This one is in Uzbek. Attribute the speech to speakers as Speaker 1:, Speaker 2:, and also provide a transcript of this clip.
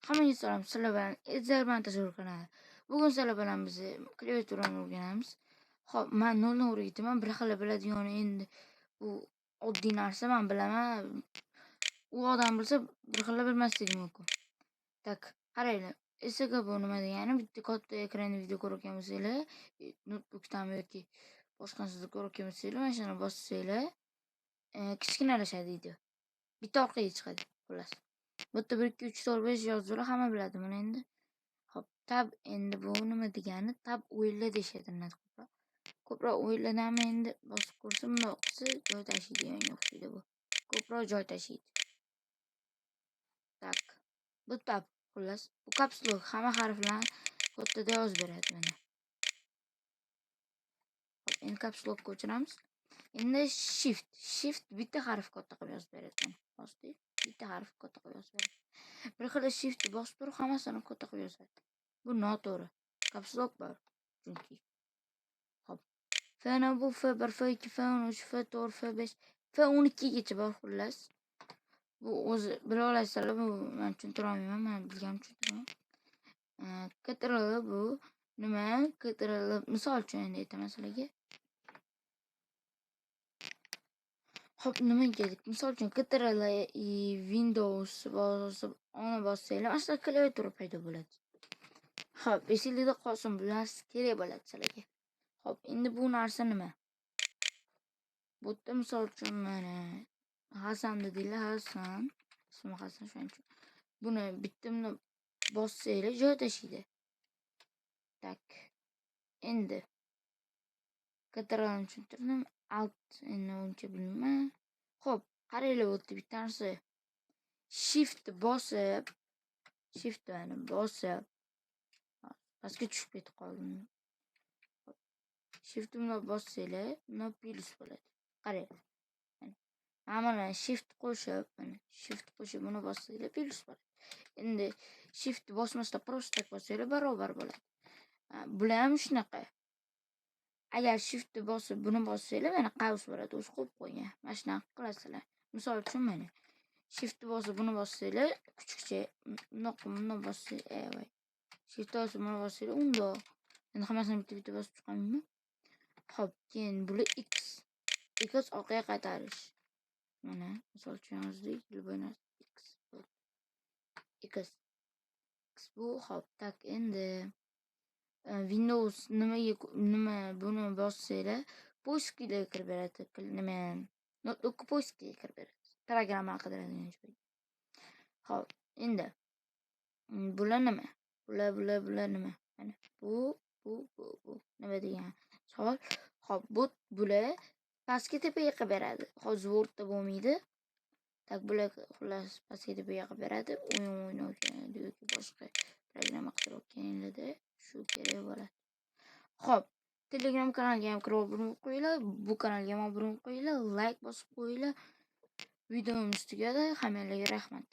Speaker 1: Hammaga salom, sizlar bilan Ezerman tasavvur kanali. Bugun sizlar bilan biz klaviaturani o'rganamiz. Xo'p, men 0 dan o'rgataman. Bir xil biladigan endi bu oddiy narsa, men bilaman. U odam bilsa bir xil bilmasligi mumkin. Tak, qaranglar. Esaga bu nima degani? Bitta katta ekranli video ko'rayotgan bo'lsanglar, notebookdan yoki boshqa narsada ko'rayotgan bo'lsanglar, mana shuni bossanglar, kichkinalashadi video. Bitta orqaga chiqadi, xullas. Bu yerda 1 2 3 4 5 yozuvlar hamma biladi buni endi. Xo'p, tab endi bu nima degani? Tab o'yinla deyishadi ko'proq. Ko'proq o'yinlardan endi bosib ko'rsam, bundoq qilsa joy tashiydiganga o'xshaydi bu. Ko'proq joy tashiydi. Tak. Bu tab xullas. Bu caps lock hamma harflarni kattada yozib beradi mana. Xo'p, endi caps lock o'chiramiz. Endi shift bitta harf katta qilib yozib beradi mana. Bosdik. Bitta harf katta qilib yozib beradi. Bir xil shift bosib turib hammasini katta qilib yozadi. Bu noto'g'ri. Caps lock bor chunki. Xo'p. F bu F1, F2, F13, F4, F5, F12 gacha bor xullas. Bu o'zi bila olasizlar, bu men tushuntira olmayman, men bilganim tushuntiraman. Ctrl bu nima? Ctrl misol uchun endi aytaman sizlarga. Xo'p, nimaga keldik? Misol uchun Ctrl Windows bosib, ona bossanglar, mana klaviatura paydo bo'ladi. Xo'p, esingizda qolsin, bular kerak bo'ladi sizlarga. Xo'p, endi bu narsa nima? Bu yerda misol uchun mana Hasan dedinglar, Hasan. Ismi Hasan shuning uchun. Buni bittimni bossanglar joy tashiydi. Tak. Endi Ctrl tushuntirdim. Alt endi uncha bilmayman. Xo'p, qaranglar, bu yerda bitta narsa. Shift bosib pastga tushib ketib qoldim. Shift bilan bossanglar, buni plus bo'ladi. Qarang. Mana shift qo'shib buni bossanglar plus bo'ladi. Endi shift bosmasdan просто tak bossanglar barobar bo'ladi. Bular ham shunaqa. Agar shift bosib buni bossanglar mana qavs bo'ladi, o'zi qo'yib qo'ygan. Mana shunaqa qilasizlar. Misol uchun mana shift bosib buni bossanglar kuchukcha, bundoq bossanglar, shift bosib buni bossanglar undoq. Endi hammasini bitta bosib chiqamayman. Xo'p, keyin bular x orqaga qaytarish. Mana misol uchun yozdik, x bu xo'p, tak endi Windows nima buni bossanglar poiskiga kirib beradi. Nima notebook poiskiga kirib beradi. Programma qidiradigan joyga. Xo'p, endi bular nima? Bular nima? Mana bu nima degan savol? Xo'p, bular pastga tepaga qilib beradi. Hozir Wordda bo'lmaydi. Tak bular xullas pastga tepaga qilib beradi. O'yin o'ynayotganda yoki boshqa programma qidirayotganinglarda shu kerak bo'ladi. Xo'p, Telegram kanaliga ham kirib obuna qo'yinglar, bu kanalga ham obuna qo'yinglar, like bosib qo'yinglar. Videomiz tugadi. Hammalarga rahmat.